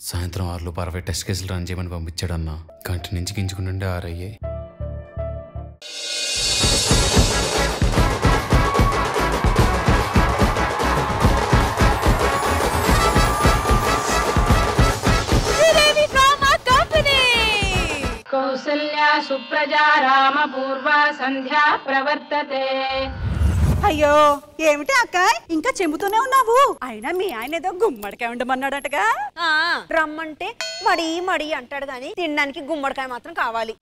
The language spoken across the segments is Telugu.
సాయంత్రం 6 టెస్ట్ కేసులు రన్ చేయమని పంపించాడన్నా. గంట నుంచి గింజుకుంటుండే 6 అయ్యాయి. కౌసల్యా సుప్రజా రామ పూర్వ సంధ్యా ప్రవర్తతే. అయ్యో ఏమిటి అక్క ఇంకా చెబుతూనే ఉన్నావు? అయినా మీ ఆయన ఏదో గుమ్మడికాయ ఉండమన్నాడటగా. రమ్మంటే మడి మడి అంటాడు గాని తినడానికి గుమ్మడికాయ మాత్రం కావాలి.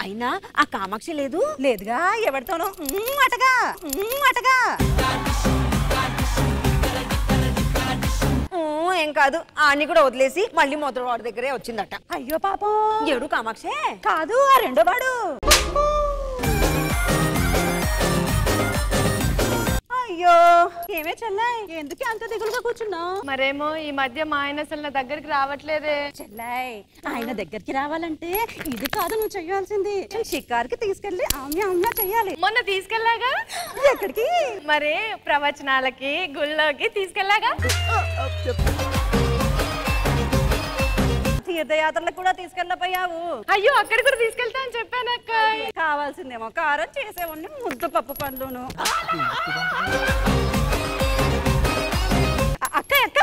అయినా ఆ కామాక్షి లేదు. లేదుగా, ఎవరితోనో అటగా అటగా. ఏం కాదు, ఆని కూడా వదిలేసి మళ్ళీ మొదటి వాడి దగ్గరే వచ్చిందట. అయ్యో పాపం. ఏడు కామాక్షే కాదు, ఆ రెండో వాడు. అయ్యో ఏమే చెల్లాయ్, ఎందుకు అంత దిగులుగా కూర్చున్నావు? మరేమో ఈ మధ్య మా ఆయన అసలు నా దగ్గరికి రావట్లేదే. చెల్లాయ్, ఆయన దగ్గరికి రావాలంటే ఇది కాదు నువ్వు చెయ్యాల్సింది. షికార్కి తీసుకెళ్లి ఆమ్య చెయ్యాలి. మొన్న తీసుకెళ్ళాగా. ఎక్కడికి? మరి ప్రవచనాలకి గుళ్ళోకి తీసుకెళ్ళాగా. తీర్థయాత్రలకు కూడా తీసుకెళ్ళపోయావు. అయ్యో అక్కడ కూడా తీసుకెళ్తా అని చెప్పాను అక్క. కావాల్సిందేమో కారం చేసేవాడిని ముద్దు పప్పు పండ్లును. అక్క అక్క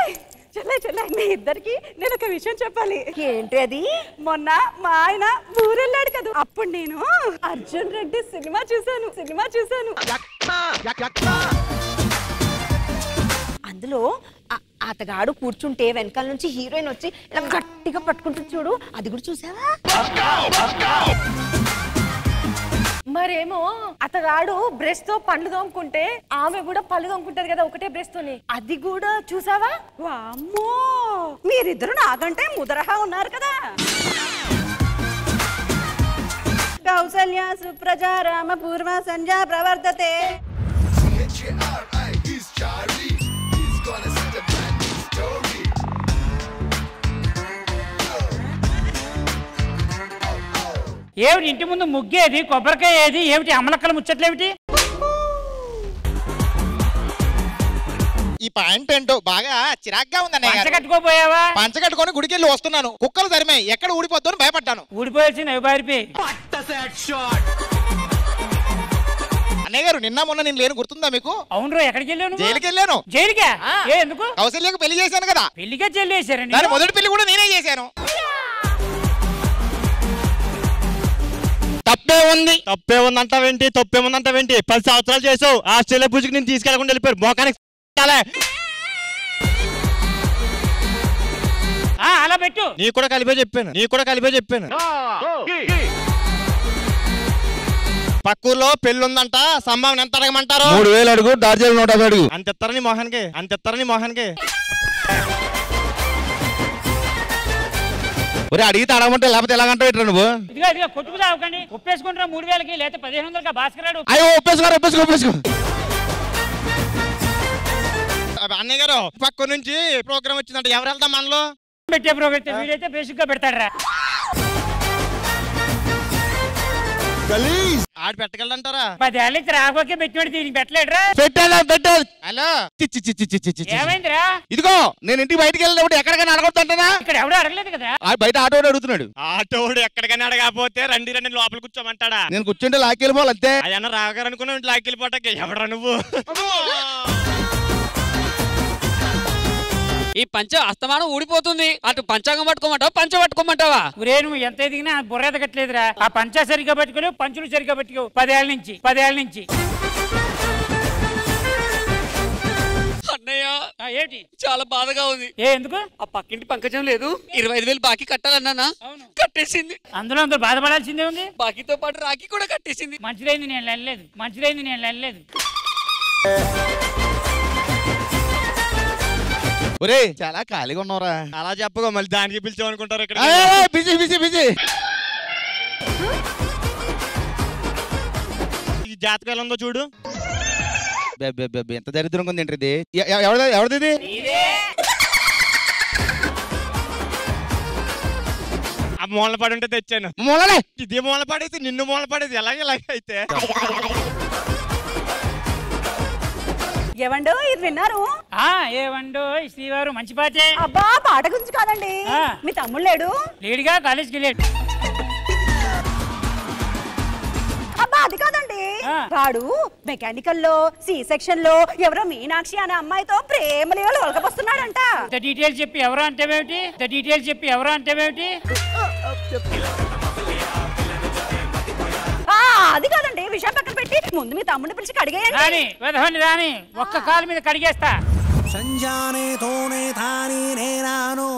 చెల్లాయి మీ ఇద్దరికి నేను ఒక విషయం చెప్పాలి. ఏంటి అది? మొన్న మా ఆయన ఊరెళ్ళాడు కదా, అప్పుడు నేను అర్జున్ రెడ్డి సినిమా చూసాను. అందులో అతగాడు కూర్చుంటే వెనకాల నుంచి హీరోయిన్ వచ్చి ఇలా గట్టిగా పట్టుకుంటుంది చూడు, అది కూడా చూసావా? మరేమో అతగాడు బ్రష్ తో పండ్లు తోముకుంటే ఆమె కూడా పళ్ళు తోముకుంటది కదా ఒకటే బ్రష్ తోని, అది కూడా చూసావా? వామ్మో, మీరిద్దరు నాకంటే ముదరహా ఉన్నారు కదా. కౌసల్య సుప్రజా రామ పూర్వ సంధ్యా ప్రవర్తతే. ఏమిటి ఇంటి ముందు ముగ్గేది, కొబ్బరికాయ ఏది, ఏమిటి అమలక్కలు ముచ్చట్లేమిటి? ఈ పాయింట్ ఏంటో బాగా చిరాగ్గా ఉందన్న. కట్టుకోపోయావా? పంచ కట్టుకొని గుడికి వెళ్ళి వస్తున్నాను, కుక్కలు తరిమే ఎక్కడ ఊడిపోద్దు అని భయపడ్డాను. ఊడిపోయాల్సింది బారిపోయి. అన్నయ్య గారు నిన్న మొన్న నేను లేను, గుర్తుందా మీకు? అవును, ఎక్కడికి వెళ్ళాను? జైలుకి వెళ్ళాను. జైలుకా? ఎందుకు? కౌసల్యకు పెళ్లి చేశాను కదా. పెళ్లిగా చెల్లేశారండి. దాని మొదటి పెళ్లి కూడా నేనే చేశాను. తప్పే ఉందంటావేంటి? 10 సంవత్సరాలు చేసావు. ఆస్ట్రేలియా పూజకి నేను తీసుకెళ్ళకుండా వెళ్ళిపోయారు. మోకానికి అలా పెట్టు. నీ కూడా కలిపే చెప్పాను. పక్కూర్లో పెళ్లి ఉందంట, సంభావన ఎంత అడగమంటారు? 3000 అడుగు, డార్జీలు 150 అడుగు. అంత ఎత్తారని మోహన్కి. అడిగితే అడగమంటే లేకపోతే ఎలాగంటావు ఇట్లా నువ్వు? ఇదిగో కొట్టుకు తావకండి. ఒప్పేసుకుంటారా 3000కి, లేకపోతే 1500కి భాస్కరాడు. అయ్యో ఒప్పేసుకో. అన్నయ్య గారు పక్క నుంచి ప్రోగ్రామ్ వచ్చిందంట, ఎవరు వెళ్తాం మనలో? పెట్టే ప్రోగ్రామ్ వీడైతే బేసిక్ గా పెడతాడరా. ఆడు పెట్టగలంటారా? 10 ఏళ్ళ నుంచి రాకపోతే పెట్టినట్టు దీనికి పెట్టలేడురా. పెట్టాలి. హలో ఏమైందిరా? ఇదిగో నేను ఇంటికి బయటికి వెళ్ళినప్పుడు ఎక్కడికైనా అడగొద్దంటనా? ఇక్కడ ఎవడో అడగలేదు కదా. బయట ఆటోడు అడుగుతున్నాడు. ఆటోడు ఎక్కడికైనా అడగకపోతే రండి లోపల కూర్చోమంటాడా? నేను కూర్చుంటే లాక్కెళ్ళిపోవాలి అంతే. అయ్యన్న రాగారు అనుకున్నా లాక్కెళ్ళిపోటాకే. ఎవడా నువ్వు? ఈ పంచ అస్తమానం ఊడిపోతుంది. అటు పంచాంగం పట్టుకోమంటావా, పంచ పట్టుకోమంటావా? ఒరే నువ్వు ఎంత ఎదిగినా బుర్ర ఎదగట్లేదురా. ఆ పంచా సరిగ్గా పట్టుకోలేవు, పంచులు సరిగ్గా పట్టుకోవు. 10 ఏళ్ళ నుంచి. అన్నయ్య ఏంటి? చాలా బాధగా ఉంది. ఎందుకు? ఆ పక్కింటి పంకజం లేదు, 25,000 బాకీ కట్టాలన్నా కట్టేసింది. అందులో బాధపడాల్సిందే ఉంది. బాకీతో పాటు రాఖీ కూడా కట్టేసింది. మంచిదైంది నేను వెళ్ళలేదు. ఒరే చాలా ఖాళీగా ఉన్నావురా. అలా చెప్పగా మళ్ళీ దానికి పిలిచామనుకుంటారు. ఇక్కడ బిజీ. ఈ జాతకం ఎలా ఉందో చూడు. ఎంత దరిద్రంగా ఉంది ఏంటి ఇది? ఎవరిది? ఆ మూల పడి ఉంటే తెచ్చాను. మూలలే ఇదే మూల పడేసి నిన్ను మూల పడేది ఎలాగే అయితే ఏవండో ఇది విన్నారు? ఏవండో శ్రీవారు మంచి పాటే. అబ్బా పాట గురించి కాదండి. మీ తమ్ముడు లేడు? లేడుగా, కాలేజ్కి లేడు. అబ్బా అది కాదండి, వాడు మెకానికల్ లో సి సెక్షన్ లో ఎవరో మీనాక్షి అనే అమ్మాయితో ప్రేమలో ఒలకపోస్తున్నాడంట. డీటెయిల్స్ చెప్పి ఎవరో అంటేమేమిటి? అది కాదండి, విషయం పక్కన పెట్టి ముందు మీ తమ్ముడిని పిలిచి కడిగేయండి. రాని ఒక్క కాలు మీద కడిగేస్తా. సంజానే తోనే తాని నేనానో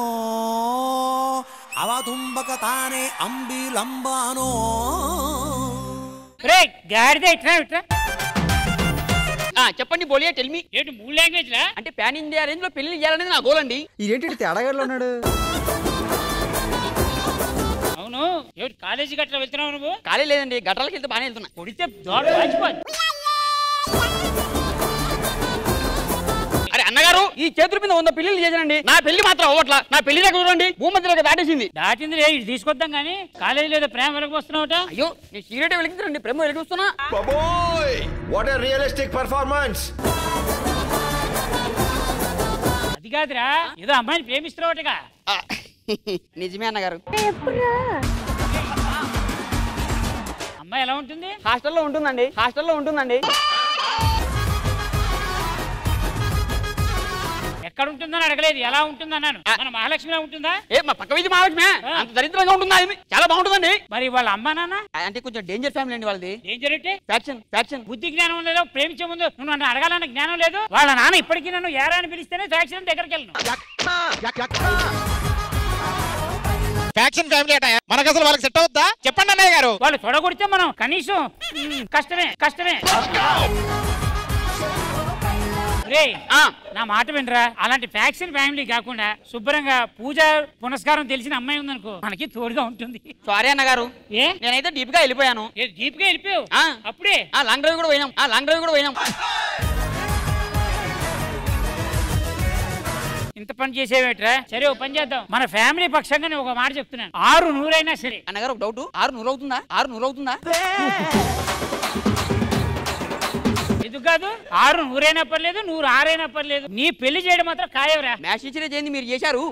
అవతుంబక తానే అంబిలంబానో. రే గాడిదే ఇట్లా చెప్పండి బోలియా టెల్ మీ. ఏంటి 3 లాంగ్వేజ్ లా? అంటే పాన్ ఇండియా రేంజ్ లో పెళ్లి చేయాలనేది నా గోల్ అండి. ఇదేంటి తేడాగాడులో ఉన్నాడు? అవును, ఏమిటి కాలేజీ గట్రా వెళ్తున్నావు నువ్వు? కాలేజ్ లేదండి, గట్రాలకి వెళ్తే బాగానే వెళ్తున్నా. కొడితే దోడ వాచిపోద్ది. అరే అన్నగారు, ఈ చేతుల మీద 100 పెళ్లిళ్ళు చేశానండి, నా పెళ్లి మాత్రం అవ్వట్లా. నా పెళ్లి దగ్గర చూడండి, భూమధ్యలోకి దాటేసింది. ఇది తీసుకొద్దాం కానీ కాలేజీ లేదా ప్రేమ వెలగొస్తున్నావుట. అయ్యో, నేను సీరియట్ వెలిగించండి, ప్రేమ వెలిగిస్తున్నా. What a realistic performance. అది కాదురా, ఏదో అమ్మాయిని ప్రేమిస్తున్నావుటగా. నిజమే అన్నగారు. అమ్మాయి ఎలా ఉంటుంది? హాస్టల్లో ఉంటుందండి. ఎక్కడ ఉంటుందని అడగలేదు, ఎలా ఉంటుంది అన్నాను. మన మహాలక్ష్మిలా ఉంటుందా? మా పక్క వీధి మహాలక్ష్మి అంత దరిద్రంగా ఉంటుందా? చాలా బాగుంటుందండి. మరి వాళ్ళ అమ్మా నాన్న అంటే కొంచెం డేంజర్ ఫ్యామిలీ అండి వాళ్ళది. డేంజర్ అంటే ఫ్యాక్షన్. బుద్ధి జ్ఞానం లేదో, ప్రేమించే ముందు నువ్వు నన్ను అడగాలన్న జ్ఞానం లేదు. వాళ్ళ నాన్న ఇప్పటికీ నన్ను ఏరా అని పిలిస్తేనే ఫ్యాక్షన్ దగ్గరికి వెళ్ళను. ఫ్యాక్షన్ ఫ్యామిలీ అట, మనకు అసలు వాళ్ళకి సెట్ అవుద్దా? చెప్పండి అన్నయ్య గారు. వాళ్ళు తొడగొడితే మనం కనీసం కష్టమే. నా మాట వినరా, అలాంటి ఫ్యాక్షన్ ఫ్యామిలీ కాకుండా శుభ్రంగా పూజ పునస్కారం తెలిసిన అమ్మాయి ఉందనుకో, మనకి తోడుగా ఉంటుంది. సారీ అన్నగారు, నేనైతే డీప్ గా వెళ్ళిపోయాను. డీప్ గా వెళ్ళిపోయావు? అప్పుడే లాంగ్ డ్రైవ్ కూడా పోయినాం. ఇంత పని చేసేవేట్రా? సరే, ఓ పని చేద్దాం. మన ఫ్యామిలీ పక్షంగా నేను ఒక మాట చెప్తున్నాను, 600 అయినా సరే. అన్నగారు ఒక డౌట్, 600 అవుతుందా? ఎందుకు కాదు? 600 అయినా పర్లేదు, 106 అయినా పర్లేదు. నీ పెళ్లి చేయడం మాత్రం ఖాయవరా. మ్యాచ్ ఇచ్చిరే చేయండి, మీరు చేశారు.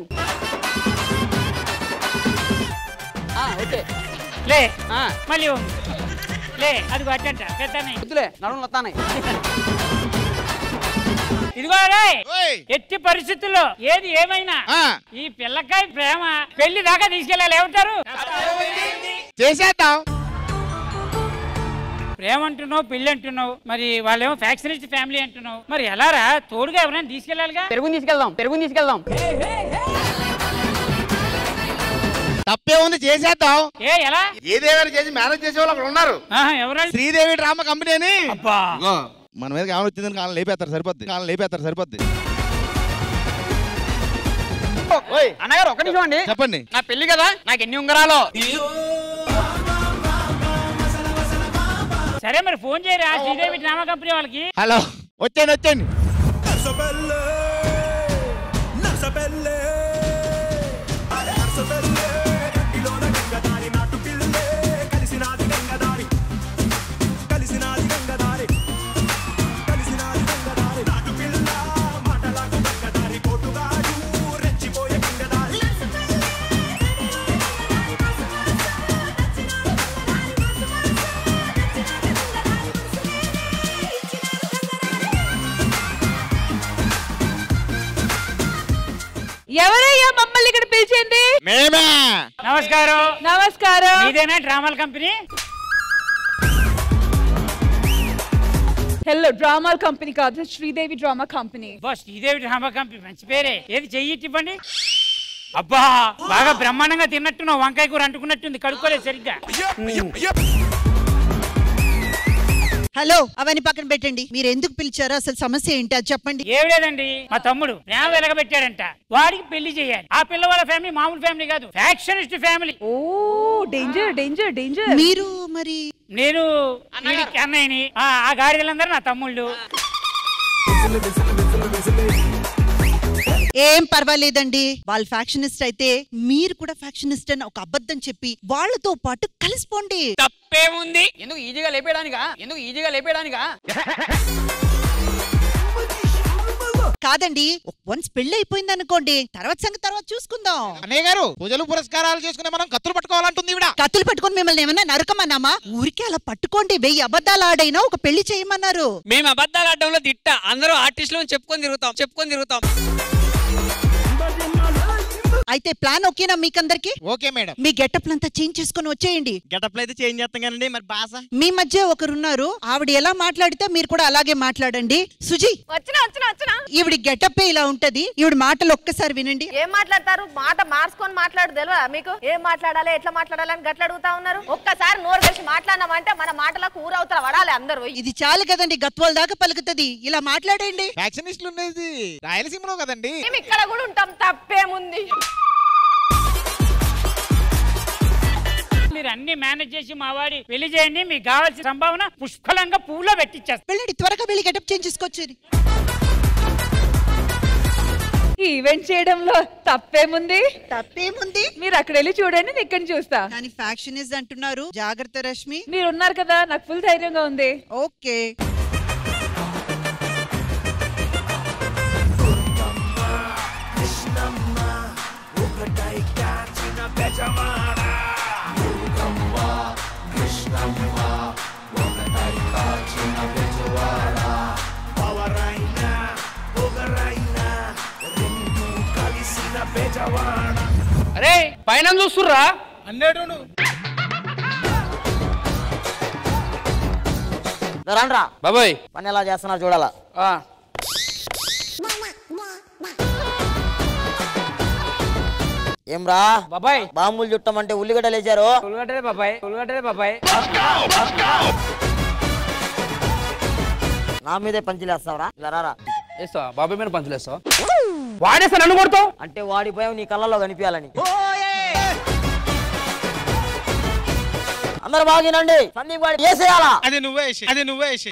లే మళ్ళీ లే, అది అట్టంట పెద్దనే నడుము వస్తానే. ఇదిగో ఎట్టి పరిస్థితుల్లో ఏది ఏమైనా ఈ పిల్లకాయ ప్రేమ పెళ్లి దాకా తీసుకెళ్ళాలి. ఏమంటారు? చేసేద్దాం. ప్రేమ అంటున్నావు, పెళ్లి అంటున్నావు, మరి వాళ్ళేమో ఫ్యాక్షనిస్ట్ ఫ్యామిలీ అంటున్నావు. మరి ఎలారా? తోడుగా ఎవరైనా తీసుకెళ్ళాలిగా. పెరుగుని తీసుకెళ్దాం. తప్పే ఉంది, చేసేద్దాం. ఎలా? ఏదేమైనా చేసి మేనేజ్ చేసే వాళ్ళు అక్కడ ఉన్నారు. ఎవరు? శ్రీదేవి డ్రామా కంపెనీ అని. అబ్బా, మన మీద ఏమైనా వచ్చిందని కాలం లేపేస్తారు సరిపోద్ది. అన్నగారు ఒక నిమిషం అండి. చెప్పండి. నా పెళ్లి కదా, నాకు ఎన్ని ఉంగరాలు? సరే మరి ఫోన్ చేయరా శ్రీదేవి డ్రామా కంపెనీ వాళ్ళకి. హలో, వచ్చేయండి. ఎవరయ్యా మమ్మల్ని ఇక్కడ పిలిచింది? మేమే. నమస్కారం. ఇదేనా డ్రామాల కంపెనీ? హలో, డ్రామాల కంపెనీ కాదు, Sridevi drama company. Sridevi drama company మంచి పేరే. ఏది చెయ్యి ఇవ్వండి. అబ్బా, బాగా బ్రహ్మాండంగా తిన్నట్టున్నావు. వంకాయ కూర అంటుకున్నట్టుంది, కడుక్కోలేదు సరిగ్గా. హలో, అవన్నీ పక్కన పెట్టండి. మీరు ఎందుకు పిలిచారో అసలు సమస్య ఏంటి అది చెప్పండి. ఏం లేదండి, మా తమ్ముడు ప్రేమ వెలగబెట్టాడంట. వాడికి పెళ్లి చేయాలి. ఆ పిల్ల వాళ్ళ ఫ్యామిలీ మామూలు ఫ్యామిలీ కాదు, ఫ్యాక్షనిస్ట్ ఫ్యామిలీ. ఓ డేంజర్. మీరు మరి? నేను అన్నయ్యని, ఆ గాడిదలందరూ నా తమ్ముళ్ళు. ఏం పర్వాలేదండి, వాళ్ళు ఫ్యాక్షనిస్ట్ అయితే మీరు కూడా ఫ్యాక్షనిస్ట్ అని ఒక అబద్ధం చెప్పి వాళ్ళతో పాటు కలిసిపోండి. తప్పేముంది? ఎందుకు ఈజీగా లేపేయడానికా? కాదండి, వన్స్ పెళ్లి అయిపోయింది అనుకోండి, తర్వాత సంగతి తర్వాత చూసుకుందాం. అన్నయ్య గారు పూజలు పురస్కారాలు చేసుకునే మనం కత్తులు పట్టుకోవాలంటుంది ఈవిడ. కత్తులు పట్టుకొని మిమ్మల్ని ఏమన్నా నరకమన్నామా? ఊరికే అలా పట్టుకోండి, 1000 అబద్ధాలు ఆడైనా ఒక పెళ్లి చేయమన్నారు. మేము అబద్ధాలు ఆడడంలో తిట్ట, అందరూ ఆర్టిస్టులు చెప్పుకొని తిరుగుతాం. అయితే ప్లాన్ ఓకేనా మీకందరికి? Okay madam. మీ గెటప్ లంతా చేంజ్ చేసుకుని వచ్చేయండి. గెటప్లు అయితే చేంజ్ చేస్తాం కానీ మరి భాష మీ మధ్య ఒకరున్నారు, ఆవిడ ఎలా మాట్లాడితే మీరు కూడా అలాగే మాట్లాడండి. సుజీ వచ్చినా ఈవిడ గెటప్ ఇలా ఉంటది, ఈవిడ మాటలు ఒక్కసారి వినండి. ఏం మాట్లాడతారు? మాట మార్చుకొని మాట్లాడు తెలియదా మీకు? ఏం మాట్లాడాలి, ఎట్లా మాట్లాడాలి అని గట్ల అడుగుతా ఉన్నారు. ఒక్కసారి నోరు కలిసి మాట్లాడినామంటే మన మాటలకు ఊరవుతారు వడాలి అందరు. ఇది చాలు కదండి, గత్వాల దాకా పలుకుతుంది. ఇలా మాట్లాడండి. ఫ్యాక్షనిస్టులు ఉండేది రాయలసీమలో కదండి. మేము ఇక్కడ కూడా ఉంటాం, తప్పేముంది? మీరు అన్ని మేనేజ్ చేసి మా వాడి పెళ్లి చేయండి, మీకు కావాల్సిన సంభావన పుష్కలంగా పూలో పెట్టించేస్తారు. వెళ్ళండి, త్వరగా వెళ్ళి గెటప్ చేంజ్ చేసుకొచ్చేది. ఈవెంట్ చేయడంలో తప్పేముంది? మీరు అక్కడ వెళ్ళి చూడండి, నేను ఇక్కడ చూస్తా. కానీ ఫ్యాక్షనిస్ట్ అంటున్నారు, జాగ్రత్త రష్మి. మీరు ఉన్నారు కదా, నాకు ఫుల్ ధైర్యంగా ఉంది. ఓకే. అరే పైన చూస్తుర్రా అన్నేడు రండ్రా బాబాయ్, పని ఎలా చేస్తున్నారు చూడాలా. ఏం రా బాబాయ్, బాంబులు చుట్టమంటే ఉల్లిగడ్డలు వేసారు. ఉల్లిగడ్డలే బాబాయ్. నా మీదే పంచులేస్తావరా? ఇలా రారా. వేస్తావా బాబాయ్ మీద పంచులేస్తావా? వాడేస్తా నన్ను కొడతావు అంటే వాడిపోయావు నీ కళ్ళలో కనిపించాలని. అందరు బాగినండి, సందీప్ వాడి వేసేయాలా? అది నువ్వే వేసి.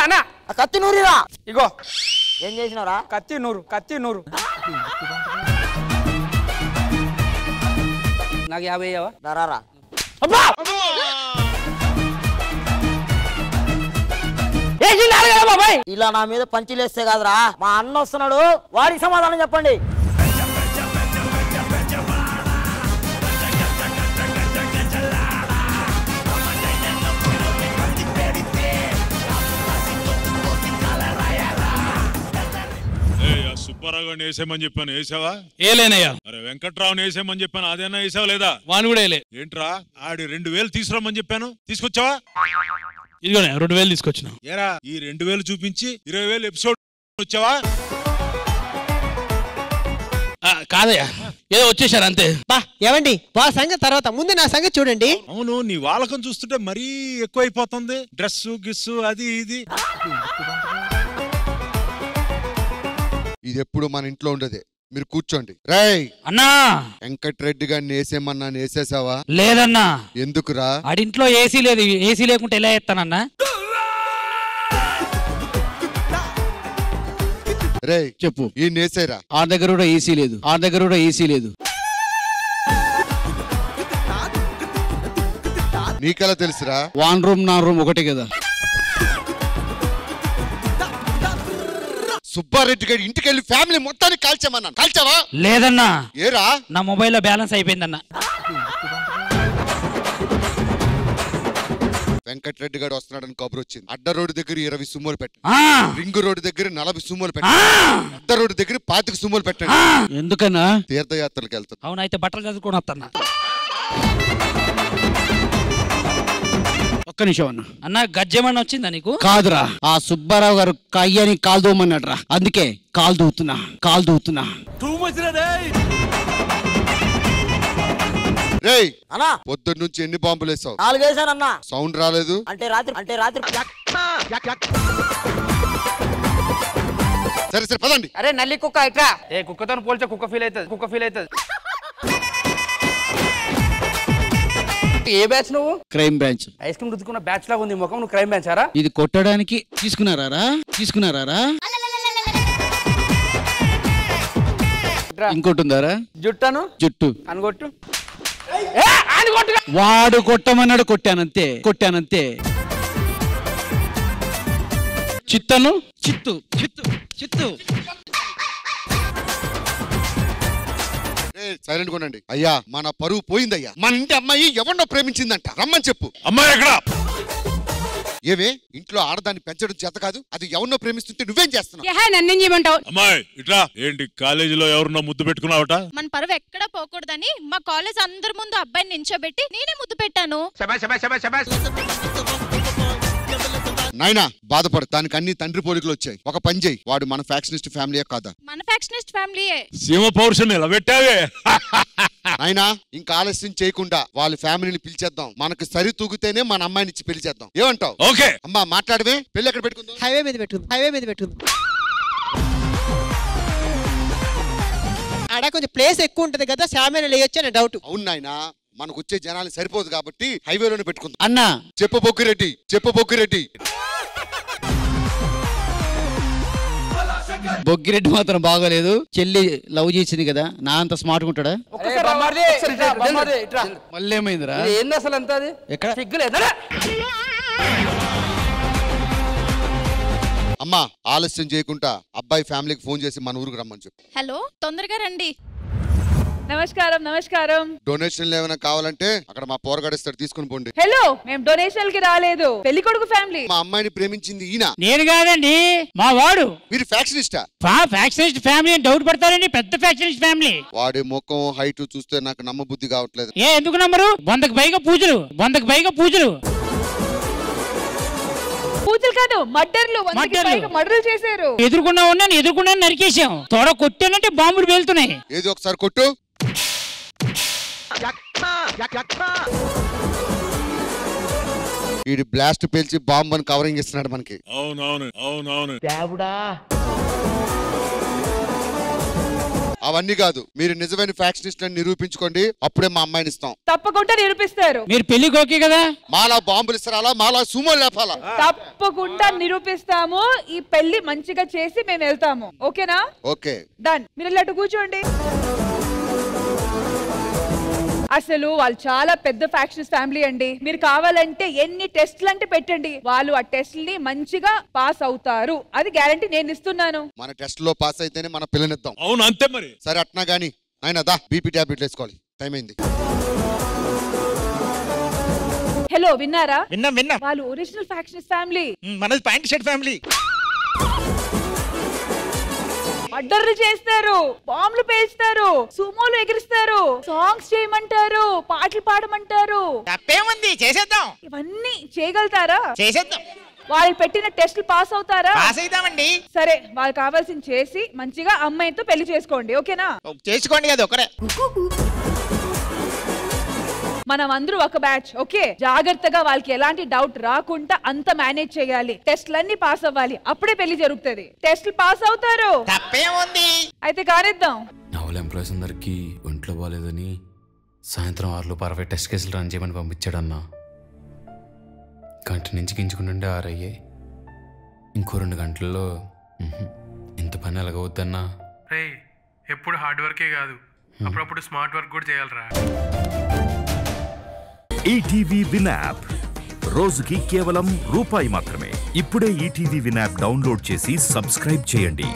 అన్నా కత్తి నూరిరా. ఇగో ఏం చేసినారా? కత్తి నూరు. నాకు 50 అయ్యావా? రారా. బాబాయ్ ఇలా నా మీద పంచిలేస్తే కాదురా, మా అన్న వస్తున్నాడు, వాడికి సమాధానం చెప్పండి. సుబ్బారావు వేసేమని చెప్పాను, వేసావా? ఏలేనయ్యా. అరే వెంకట్రావుని వేసేమని చెప్పాను, అదేనా వేసావా లేదా? వాని కూడా వేలే. ఏంట్రా ఆడి 2000 తీసుకురమ్మని చెప్పాను, తీసుకొచ్చావా? ఇదిగోనే 2000 తీసుకొచ్చిన. ఏరా ఈ 2000 చూపించి 20000 ఎపిసోడ్ వచ్చావా? కాదయ్యా, ఏదో వచ్చేసారు అంతే. ఏమండి వాళ్ళ సంగతి తర్వాత, ముందు నా సంగతి చూడండి. అవును, నీ వాళ్ళకం చూస్తుంటే మరీ ఎక్కువైపోతుంది. డ్రెస్సు గిస్సు అది ఇది. ఇది ఎప్పుడు మన ఇంట్లో ఉండదే, మీరు కూర్చోండి. రేయ్ అన్నా, వెంకట్రెడ్డి గారిని వేసేమన్నా వేసేసావా? లేదన్నా. ఎందుకురా? ఆడింట్లో ఏసీ లేదు, ఏసీ లేకుంటే ఎలా ఎత్తానన్నా? రేయ్ చెప్పు. ఈ నేసేరా. ఆ దగ్గర కూడా ఏసీ లేదు. నీకెలా తెలుసురా? వాన్ రూమ్ నా రూమ్ ఒకటే కదా. సుబ్బారెడ్డి గారి ఇంటికి వెళ్ళి ఫ్యామిలీ మొత్తాన్ని కాల్చామన్నా, కాల్చావా? లేదన్నా. ఏరా? నా మొబైల్లో బ్యాలెన్స్ అయిపోయిందన్నా. వెంకట్రెడ్డి గారు వస్తున్నాడని కబురు వచ్చింది. అడ్డ రోడ్డు దగ్గర 20 సుమ్మలు పెట్టండి, రింగు రోడ్డు దగ్గర 40 సుమ్మలు పెట్టండి, అడ్డ రోడ్డు దగ్గర 25 సుమ్మలు పెట్టండి. ఎందుకన్నా? తీర్థయాత్రలకు వెళ్తాం. అవునైతే బట్టలు చదువుకొని వస్తాను. ఒక్క నిమిషం అన్న, గజ్జమని వచ్చిందా నీకు? కాదురా, ఆ సుబ్బారావు గారు కయ్యని కాలు దూమన్నాడు రా, అందుకే కాలు దూవుతున్నా. రేయ్ అన్నా, పొద్దున్న నుంచి ఎన్ని బాంబులు వేసావు? 4 వేసానన్నా. సౌండ్ రాలేదు. అంటే రాత్రి సరే పదండి. అరే నల్లి కుక్క ఇట్రా. ఏ కుక్కతో పోల్చే కుక్క ఫీల్ అవుతుంది. ఏ బ్యాచ్ నువ్వు? Crime branch. ఐస్ క్రీమ్ రుద్దుకున్న బ్యాచ్ లాగా ఉంది ముఖం, నువ్వు క్రైమ్ బ్రాంచ్ ఆరా? ఇది కొట్టడానికి తీసుకున్నారా? ఇంకోటి ఉందారా? జుట్టు అనుకొట్టు. వాడు కొట్టమన్నాడు, కొట్టానంతే. చిత్తను చిత్తు చిత్తు చిత్తు. సైలెంట్ కొనండి అయ్యా. మన పరువు పోయిందయ్యా. మన ఇంటి అమ్మాయి ఎవరినో ప్రేమించిందంట. రమ్మని చెప్పు. అమ్మాయి ఎక్కడ? ఏమే ఇంట్లో ఆడదాన్ని పెంచడం చేత కాదు, అది ఎవరినో ప్రేమిస్తుంటే నువ్వేం చేస్తున్నావు? నన్నేం చేయమంటావు? అమ్మాయి ఇట్లా ఏంటి కాలేజీలో ఎవరినో ముద్దు పెట్టుకున్నావట? మన పరువు ఎక్కడ పోకూడదని మా కాలేజ్ అందరి ముందు అబ్బాయిని నించోబెట్టి నేనే ముద్దు పెట్టాను. నాయనా బాధపడు, దానికి అన్ని తండ్రి పోలికలు వచ్చాయి. ఒక పని చేయి, వాడు మన ఫ్యాక్షనిస్ట్ ఫ్యామిలీయే కాదా? మన ఫ్యాక్షనిస్ట్ ఫ్యామిలీయే. సీమ పౌరుషం నిలబెట్టావే. అయినా ఇంకా ఆలస్యం చేయకుండా వాళ్ళ ఫ్యామిలీని పిలిచేద్దాం. మనకు సరి తూగితేనే మన అమ్మాయిని ఇచ్చి పెళ్లి చేద్దాం. ఏమంటావు? ఓకే అమ్మా మాట్లాడవే. పెళ్లి ఎక్కడ పెట్టుకుందాం? హైవే మీద పెట్టుకుందాం. హైవే మీద పెట్టుకుందాం. ఆడ కొంచెం ప్లేస్ ఎక్కువ ఉంటది కదా, శామేన లేయొచ్చు అనే డౌట్. అవును నాయనా, మనకు వచ్చే జనాలు సరిపోదు కాబట్టి హైవేలోనే పెట్టుకుందాం. అన్నా చెప్పు బొక్కిరెడ్డి, చెప్పు బొక్కిరెడ్డి. బొగ్గిరెడ్డి మాత్రం బాగోలేదు. చెల్లి లవ్ చేసింది కదా, నా అంత స్మార్ట్ ఉంటాడా? మళ్ళీ ఏమైందిరా? ఏంది అసలు అంత? అది ఎక్కడ సిగ్గులేదా? అమ్మా ఆలస్యం చేయకుండా అబ్బాయి ఫ్యామిలీకి ఫోన్ చేసి మన ఊరికి రమ్మని చెప్పు. హలో, తొందరగా రండి. నమస్కారం. నమస్కారం. డొనేషన్లు ఏమైనా కావాలంటే అక్కడ మా పోరగాడిస్తాడు, తీసుకుని పోండి. హలో, మేము డొనేషన్ కి రాలేదు. పెళ్లి కొడుకు ఫ్యామిలీ. మా అమ్మాయిని ప్రేమించింది ఈయన. నేను కాదండి, మా వాడు. మీరు ఫ్యాక్షనిస్టా? ఫ్యాక్షనిస్ట్ ఫ్యామిలీ అని డౌట్ పడతారండి. పెద్ద ఫ్యాక్షనిస్ట్ ఫ్యామిలీ. వాడి ముఖం హైట్ చూస్తే నాకు నమ్మబుద్ధి కావట్లేదు. ఎందుకు నమ్మరు? 100కి పైగా పూజలు. పూజలు కాదు, మర్డర్లు. మర్డర్లు చేశారు. ఎదుర్కొన్నా నరికేశాం. తోడ కొట్టానంటే బాంబులు పేలుతున్నాయి. ఏది ఒకసారి కొట్టు. వీడి బ్లాస్ట్ పేల్చి బాంబు అని కవరింగ్ ఇస్తున్నాడు మనకి. అవునవును. అవన్నీ కాదు, మీరు నిజమైన ఫ్యాక్షనిస్ట్ అని నిరూపించుకోండి, అప్పుడే మా అమ్మాయిని ఇస్తాం. తప్పకుండా నిరూపిస్తారు. మీరు పెళ్లికి ఓకే కదా? మాలా బాంబులు ఇస్తారా, మాలా సుమోలు లేపాలా? తప్పకుండా నిరూపిస్తాము. ఈ పెళ్లి మంచిగా చేసి మేము వెళ్తాము. ఓకేనా? Okay done. మీరు అటు కూర్చోండి. అసలు వాళ్ళు చాలా పెద్ద ఫ్యాక్షనిస్ట్ ఫ్యామిలీ అండి. మీరు కావాలంటే ఎన్ని టెస్ట్లు అంటే పెట్టండి, వాళ్ళు ఆ టెస్ట్ని మంచిగా పాస్ అవుతారు. అది గ్యారంటీ నేను ఇస్తున్నాను. మన టెస్ట్ లో పాస్ అయితేనే మన పిల్లనిద్దాం. అవును, అంతే మరి. సరే అట్నా గానీ ఆయన దా బీపీ టాబ్లెట్లు వేసుకోవాలి, టైం అయింది. హలో, విన్నారా? విన్నా. వాళ్ళు ఒరిజినల్ ఫ్యాక్షనిస్ట్ ఫ్యామిలీ. మనది ప్యాంట్ షర్ట్ ఫ్యామిలీ. మర్డర్లు చేస్తారు, బాంబులు పేల్స్తారు, సుమోలు ఎగిరిస్తారు, సాంగ్స్ చేయమంటారు, పాటలు పాడమంటారు. తప్పేముంది, చేసేద్దాం. ఇవన్నీ చేయగలుగుతారా? చేసేద్దాం. వాళ్ళు పెట్టిన టెస్టులు పాస్ అవుతారా? పాస్ అవుతామండి. సరే, వాళ్ళు కావాల్సింది చేసి మంచిగా అమ్మాయితో పెళ్లి చేసుకోండి. ఓకేనా? చేసుకోండి కదా ఒకరే. మనం అందరూ ఒక బ్యాచ్. ఓకే, జాగ్రత్తగా వాళ్ళకి ఎలాంటి డౌట్ రాకుండా అంత మేనేజ్ చేయాలి. టెస్ట్లన్నీ పాస్ అవ్వాలి, అప్పుడే పెళ్లి జరుగుతుంది. టెస్ట్లు పాస్ అవుతారు. తప్పేముంది, అయితే కానిద్దాం. నా వాళ్ళ ఎంప్లాయీస్ అందరికి ఒంట్లో బాగాలేదని సాయంత్రం 6 టెస్ట్ కేసులు రన్ చేయమని పంపించాడన్నా. గంట నుంచి గింజుకుంటుండే 6 అయ్యాయి. ఇంకో 2 గంటల్లో ఇంత పని ఎలాగవుద్దన్నా? ఎప్పుడు హార్డ్ వర్కే కాదు, అప్పుడప్పుడు స్మార్ట్ వర్క్ కూడా చేయాలరా. ఈటీవీ విన్ యాప్ రోజుకి కేవలం ₹1 మాత్రమే. ఇప్పుడే ఈటీవీ విన్ యాప్ డౌన్లోడ్ చేసి సబ్స్క్రైబ్ చేయండి.